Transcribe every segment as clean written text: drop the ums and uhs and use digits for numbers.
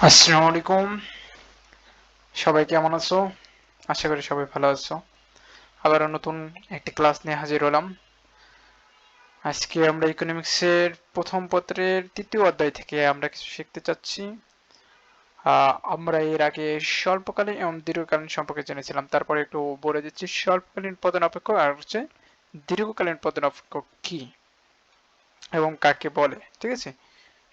আসসালামু আলাইকুম। সবাই কেমন আছো? আশা করি সবাই ভালো আছো। আবারও নতুন একটি ক্লাস নিয়ে হাজির হলাম। আজকে আমরা ইকোনমিক্সের প্রথম পত্রের তৃতীয় অধ্যায় থেকে আমরা কিছু শিখতে চাচ্ছি। আমরা এর আগে স্বল্পকালীন এবং দীর্ঘকালীন সম্পর্কে জেনেছিলাম। তারপরে একটু বলে দিচ্ছি স্বল্পকালীন প্রধান অপেক্ষক আর হচ্ছে দীর্ঘকালীন প্রধান অপেক্ষক কি এবং কাকে বলে। ঠিক আছে?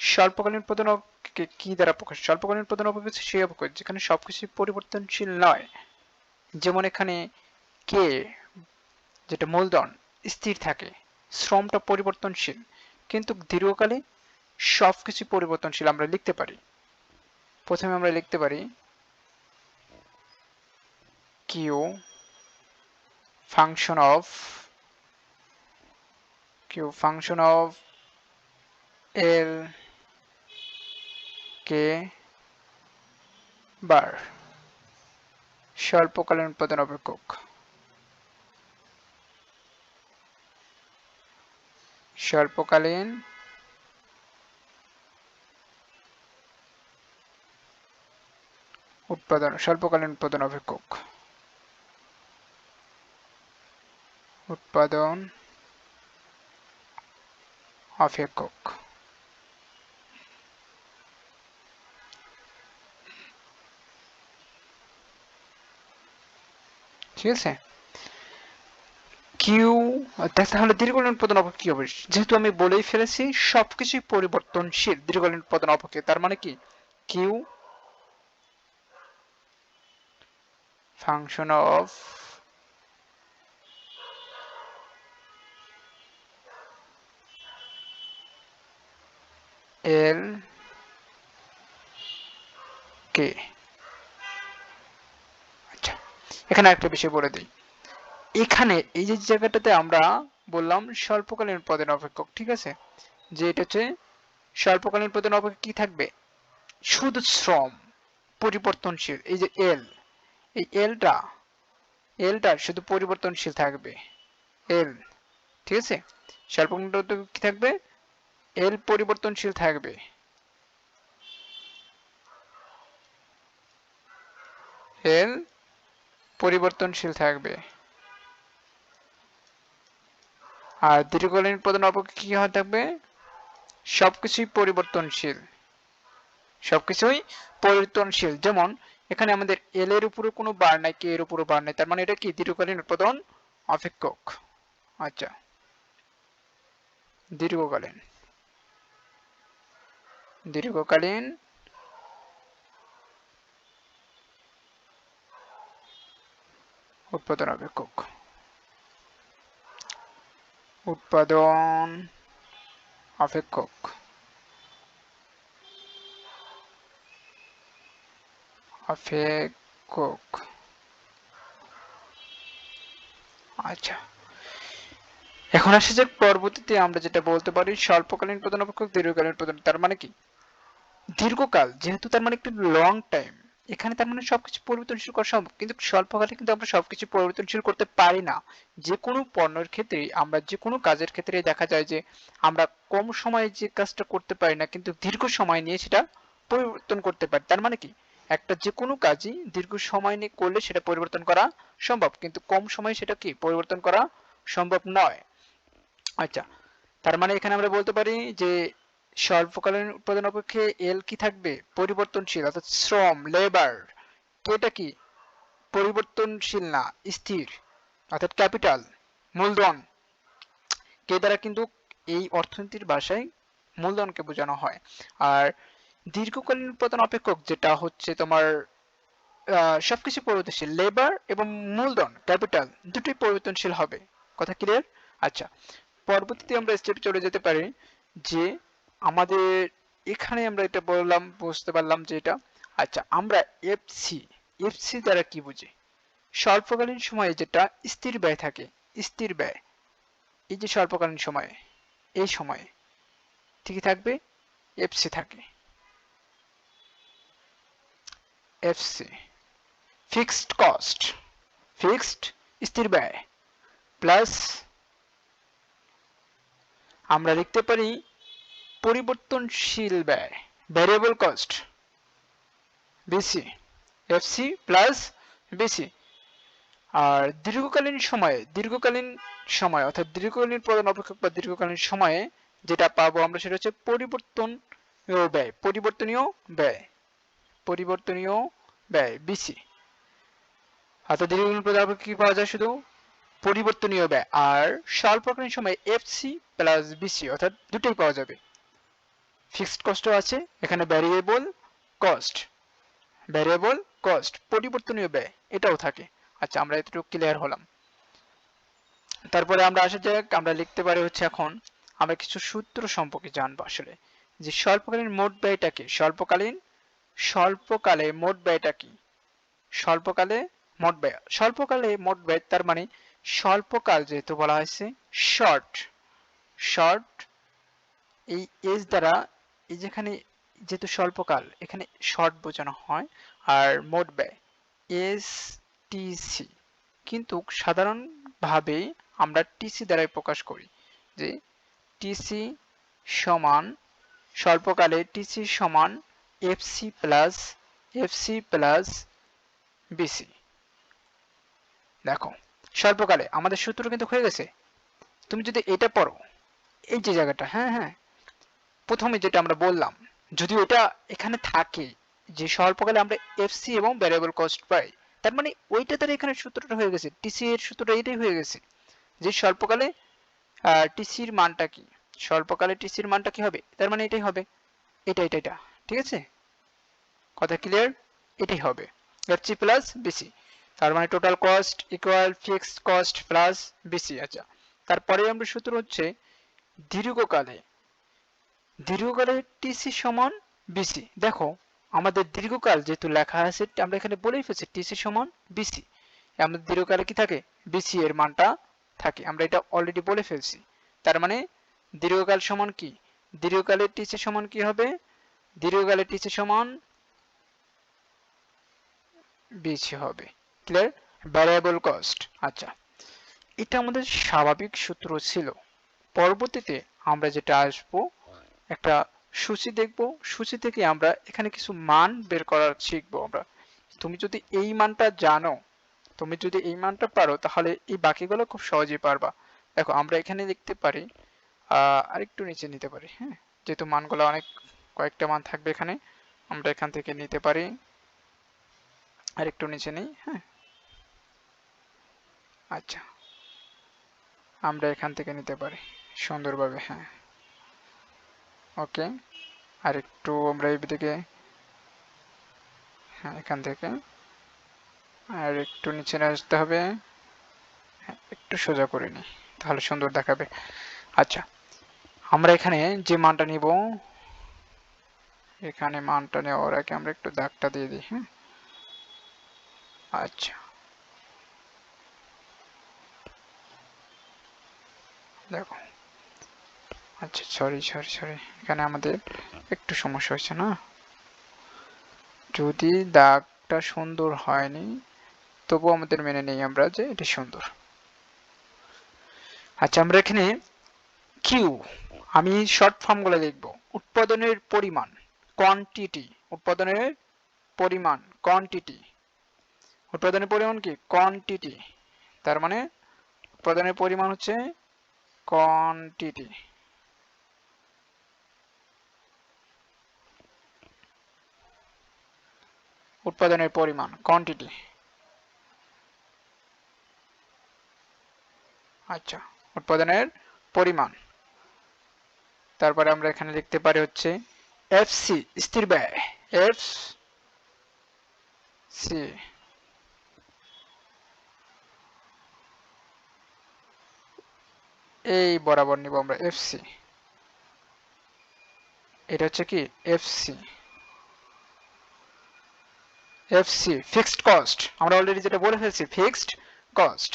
স্বল্পকালীন প্রধান অপেক্ষক কি দ্বারা প্রকাশ? স্বল্পকালীন প্রধান অপেক্ষক হচ্ছে সেই অপেক্ষক যেখানে সবকিছু পরিবর্তনশীল নয়। যেমন এখানে কে যেটা মূলধন স্থির থাকে, শ্রমটা পরিবর্তনশীল, কিন্তু দীর্ঘকালে সবকিছু পরিবর্তনশীল। আমরা লিখতে পারি, প্রথমে আমরা লিখতে পারি কিউ ফাংশন অফ এল কে বার স্বল্পকালীন প্রধান অপেক্ষক। স্বল্পকালীন স্বল্পকালীন প্রধান অপেক্ষক উৎপাদন অপেক্ষক। ঠিক আছে? কিউ তাহলে দীর্ঘকালীন প্রধান অপেক্ষক কি হবে? যেহেতু আমি বলেই ফেলেছি সবকিছুই পরিবর্তনশীল দীর্ঘকালীন প্রধান অপেক্ষক, তার মানে কি কিউ ফাংশন অফ এল কে। আচ্ছা, এখানে একটা বিষয় বলে দিই। এখানে এই যে জায়গাটাতে আমরা বললাম স্বল্পকালীন প্রধান অপেক্ষক, ঠিক আছে, যে এটা হচ্ছে স্বল্পকালীন প্রধান অপেক্ষক কি থাকবে? শুধু শ্রম পরিবর্তনশীল। এই যে এল, এই এলটা শুধু পরিবর্তনশীল থাকবে। এল, ঠিক আছে, স্বল্পকালীন কি থাকবে? এল পরিবর্তনশীল থাকবে। এল পরিবর্তনশীল থাকবে। আর দীর্ঘকালীন প্রধান অপেক্ষক কি থাকবে? সবকিছুই পরিবর্তনশীল। সবকিছুই পরিবর্তনশীল। যেমন এখানে আমাদের এল এর উপরে কোনো বার নাই, কে এর উপরে বার নাই, তার মানে এটা কি দীর্ঘকালীন প্রধান অপেক্ষক। আচ্ছা, দীর্ঘকালীন দীর্ঘকালীন উৎপাদন অপেক্ষক। উৎপাদন অপেক্ষক অপেক্ষক। আচ্ছা, এখন আসে যে পরবর্তীতে আমরা যেটা বলতে পারি স্বল্পকালীন প্রধান অপেক্ষক দীর্ঘকালীন প্রধান। তার মানে কি দীর্ঘকাল, যেহেতু তার মানে একটু লং টাইম, এখানে তার মানে সবকিছু পরিবর্তনশীল করা সম্ভব, কিন্তু স্বল্পকালে কিন্তু আমরা সবকিছু পরিবর্তনশীল করতে পারি না। যে কোনো পণ্যের ক্ষেত্রে, আমরা যে কোনো কাজের ক্ষেত্রে দেখা যায় যে আমরা কম সময়ে যে কাজটা করতে পারি না, কিন্তু দীর্ঘ সময় নিয়ে সেটা পরিবর্তন করতে পারি। তার মানে কি একটা যে কোনো কাজই দীর্ঘ সময় নিয়ে করলে সেটা পরিবর্তন করা সম্ভব, কিন্তু কম সময়ে সেটা কি পরিবর্তন করা সম্ভব নয়। আচ্ছা, তার মানে এখানে আমরা বলতে পারি যে স্বল্পকালীন উৎপাদন অপেক্ষে এল কি থাকবে? পরিবর্তনশীল, অর্থাৎ শ্রম লেবার। কেটা কি পরিবর্তনশীল না, স্থির, অর্থাৎ ক্যাপিটাল মূলধন। কে দ্বারা কিন্তু এই অর্থনীতির ভাষায় মূলধনকে বোঝানো হয়। আর দীর্ঘকালীন উৎপাদন অপেক্ষক যেটা হচ্ছে তোমার সবকিছু পরিবর্তনশীল, লেবার এবং মূলধন ক্যাপিটাল দুটোই পরিবর্তনশীল হবে। কথা ক্লিয়ার? আচ্ছা, পরবর্তীতে আমরা স্টেপ চলে যেতে পারি যে আমাদের এখানে আমরা এটা বললাম, বুঝতে পারলাম যে এটা। আচ্ছা, আমরা এফসি এফসি দ্বারা কি বুঝি? স্বল্পকালীন সময়ে যেটা স্থির ব্যয় থাকে, স্থির ব্যয়, এই যে স্বল্পকালীন সময়ে, এই সময়ে ঠিকই থাকবে এফসি থাকে। এফসি ফিক্সড কস্ট, ফিক্সড স্থির ব্যয়, প্লাস আমরা লিখতে পারি পরিবর্তনশীল ব্যয়, variable cost. BC, FC plus BC. আর দীর্ঘকালীন সময় অর্থাৎ দীর্ঘকালীন প্রধান অপেক্ষক বা দীর্ঘকালীন সময়ে যেটা পাবো আমরা সেটা হচ্ছে পরিবর্তনীয় ব্যয় বিসি। অর্থাৎ দীর্ঘকালীন প্রধান অপেক্ষক কি পাওয়া যায়? শুধু পরিবর্তনীয় ব্যয়। আর স্বল্পকালীন সময়ে এফসি প্লাস বিসি অর্থাৎ দুটোই পাওয়া যাবে। ফিক্সড কস্টও আছে এখানে, ভ্যারিয়েবল কস্ট পরিবর্তনীয় ব্যয় এটাও থাকে। আচ্ছা, আমরা এতটুকু ক্লিয়ার হলাম। তারপরে আমরা আসা যাক, আমরা লিখতে পারি হচ্ছে এখন আমরা কিছু সূত্র সম্পর্কে জানবো আসলে, যে স্বল্পকালীন মোট ব্যয়টা কি, স্বল্পকালে মোট ব্যয়টা কি, স্বল্পকালে মোট ব্যয় তার মানে স্বল্পকাল যেহেতু বলা হয়েছে শর্ট এই এজ দ্বারা, এই যেখানে যেহেতু স্বল্পকাল এখানে শর্ট বোঝানো হয়, আর মোট ব্যয় এস টিসি, কিন্তু সাধারণভাবে আমরা টিসি দ্বারাই প্রকাশ করি, যে টিসি সমান স্বল্পকালে টিসি সমান এফসি প্লাস বিসি। দেখো স্বল্পকালে আমাদের সূত্র কিন্তু হয়ে গেছে। তুমি যদি এটা পড়ো, এই যে জায়গাটা, হ্যাঁ প্রথমে যেটা আমরা বললাম, যদি ওটা এখানে থাকে যে স্বল্পকালে আমরা এফসি এবং ভ্যারিয়েবল কস্ট পাই, তার মানে ওইটা তার এখানে সূত্রটা হয়ে গেছে, টিসি এর সূত্রটা এটাই হয়ে গেছে, যে স্বল্পকালে টিসির মানটা কি, স্বল্পকালে টিসির মানটা কি হবে, তার মানে এটাই হবে, এটা ঠিক আছে, কথা ক্লিয়ার? এটাই হবে এফসি প্লাস বিসি, তার মানে total cost equal fixed cost plus BC. আচ্ছা, তারপরে আমরা সূত্র হচ্ছে দীর্ঘকালে টিসি সমান বিসি। দেখো আমাদের দীর্ঘকাল যেহেতু লেখা আছে, আমরা এখানে বলেই ফেলছি টিসি সমান বিসি, আমাদের দীর্ঘকালে কি থাকে, বিসি এর মানটা থাকে, আমরা এটা অলরেডি বলে ফেলছি। তার মানে দীর্ঘকাল সমান কি, দীর্ঘকালের টিসি সমান কি হবে, দীর্ঘকালের টিসি সমান বিসি হবে। ক্লিয়ার? Variable cost. আচ্ছা, এটা আমাদের স্বাভাবিক সূত্র ছিল। পরবর্তীতে আমরা যেটা আসবো, একটা সূচি দেখব, সূচি থেকে আমরা এখানে কিছু মান বের করার শিখবো আমরা। তুমি যদি এই মানটা জানো, তুমি যদি এই মানটা পারো, তাহলে এই বাকিগুলো খুব সহজেই পারবা। দেখো আমরা এখানে লিখতে পারি, আরেকটু নিচে নিতে পারি, হ্যাঁ, যেহেতু মানগুলো অনেক কয়েকটা মান থাকবে এখানে, আমরা এখান থেকে নিতে পারি, আরেকটু নিচে নেই, হ্যাঁ, আচ্ছা আমরা এখান থেকে নিতে পারি সুন্দরভাবে, হ্যাঁ, ওকে, আর একটু আমরা এই দিকে, হ্যাঁ, এখান থেকে আর একটু নিচে আসতে হবে, হ্যাঁ, একটু সোজা করে নিই তাহলে সুন্দর দেখাবে। আচ্ছা, আমরা এখানে যে মানটা নিব, এখানে মানটা নেওয়ার আগে আমরা একটু দাগটা দিয়ে দিই, হ্যাঁ, আচ্ছা দেখো, আচ্ছা সরি এখানে আমাদের একটু সমস্যা হয়েছে না, যদি দাগটা সুন্দর হয়নি তবু আমাদের মেনে নেই আমরা যে এটি সুন্দর। আচ্ছা, আমরা এখানে কিউ, আমি শর্ট ফর্ম গুলো লিখবো, উৎপাদনের পরিমাণ কোয়ান্টিটি, উৎপাদনের পরিমাণ কোয়ান্টিটি, উৎপাদনের পরিমাণ কি কোয়ান্টিটি, তার মানে উৎপাদনের পরিমাণ হচ্ছে কোয়ান্টিটি। উৎপাদনের পরিমাণ কোয়ান্টিটি। আচ্ছা, উৎপাদনের পরিমাণ, তারপরে আমরা এখানে লিখতে পারি হচ্ছে এফসি স্থির ব্যয়, এফ সি এই বরাবর নিব আমরা এফসি, এটা হচ্ছে কি এফসি, ফিক্সড কস্ট, আমরা অলরেডি যেটা বলে ফেলছি ফিক্সড কস্ট।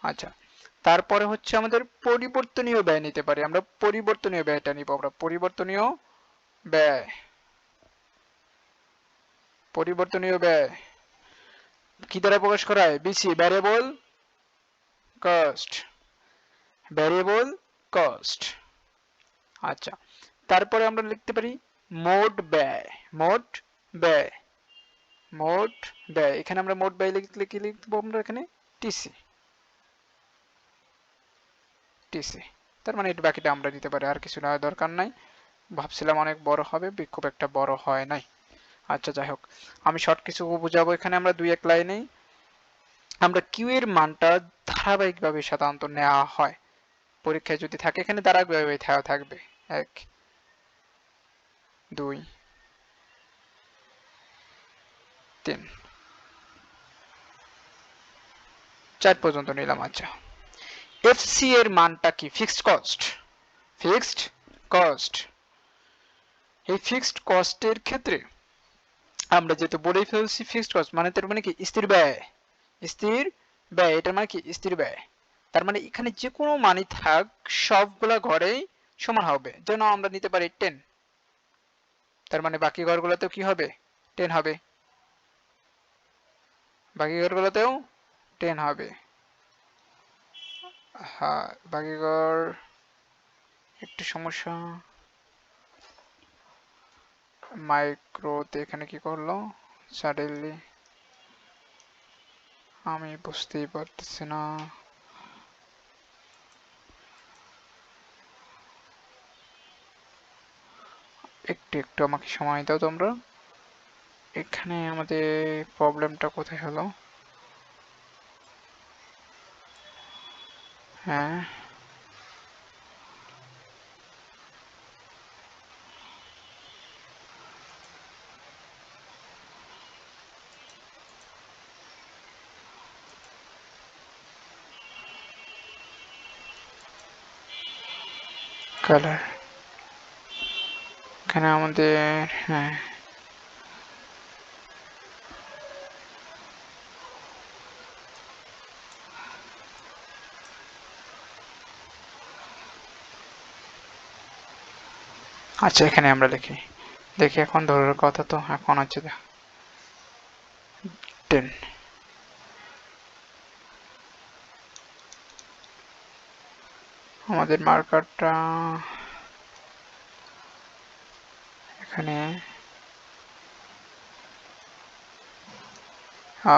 আচ্ছা, তারপরে হচ্ছে আমাদের পরিবর্তনীয় ব্যয় নিতে পারি, আমরা পরিবর্তনীয় ব্যয়টা নিব, আমরা পরিবর্তনীয় ব্যয় কি দ্বারা প্রকাশ করা হয়, বিসি, ভ্যারিয়েবল কস্ট। আচ্ছা, তারপরে আমরা লিখতে পারি মোট ব্যয়, মোট ব্যয়, এখানে আমরা মোট ব্যয় লিখলে কি লিখবো আমরা এখানে টিসি, টিসি। তার মানে এটা বাকিটা আমরা দিতে পারি, আর কিছু না, দরকার নাই। ভাবছিলাম অনেক বড় হবে, খুব একটা বড় হয় নাই। আচ্ছা যাই হোক, আমি শর্ট কিছু বুঝাবো। এখানে আমরা দুই এক লাইনেই আমরা কিউ এর মানটা ধারাবাহিকভাবে সাধারণত নেওয়া হয়, পরীক্ষায় যদি থাকে এখানে ধারাবাহিকভাবে থাকবে 1 2 3 4 পর্যন্ত নিলাম। আচ্ছা, এফসি এর মানটা কি? Fixed cost, fixed cost. এই ফিক্সড কস্টের ক্ষেত্রে আমরা যেহেতু বলেই ফেলছি ফিক্সড কস্ট মানে তার মানে কি স্থির ব্যয়, স্থির ব্যয়, এটা মানে কি স্থির ব্যয়। তার মানে এখানে যে কোনো মানই থাক সবগুলা ঘরেই সমান হবে। যেন আমরা নিতে পারি 10, তার মানে বাকি ঘরগুলোতেও কি হবে 10 হবে, বাকি ঘরগুলোতেও 10 হবে। হ্যাঁ, বাকি ঘর একটু সমস্যা, মাইক্রোতে এখানে কি করলো সাডেনলি আমি বুঝতেই পারতেছি না। একটু একটু আমাকে সময় দাও তোমরা। এখানে আমাদের প্রবলেমটা কোথায় হলো? হ্যাঁ, কালার এখানে আমাদের, হ্যাঁ আচ্ছা, এখানে আমরা লিখি, দেখি এখন ধরার কথা তো এখন হচ্ছে 10। আমাদের মার্কারটা এখানে,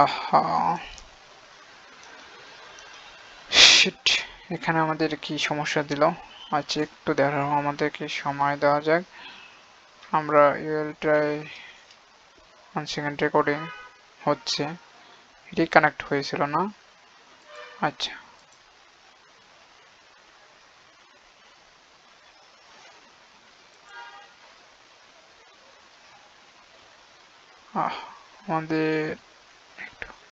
আহা শিট, এখানে আমাদের কি সমস্যা দিল। আচ্ছা একটু দেখো, আমাদেরকে সময় দেওয়া যাক। আমরা ইউএলটাই 1 সেকেন্ড রেকর্ডিং হচ্ছে, রিকানেক্ট হয়েছিল না। আচ্ছা, আমাদের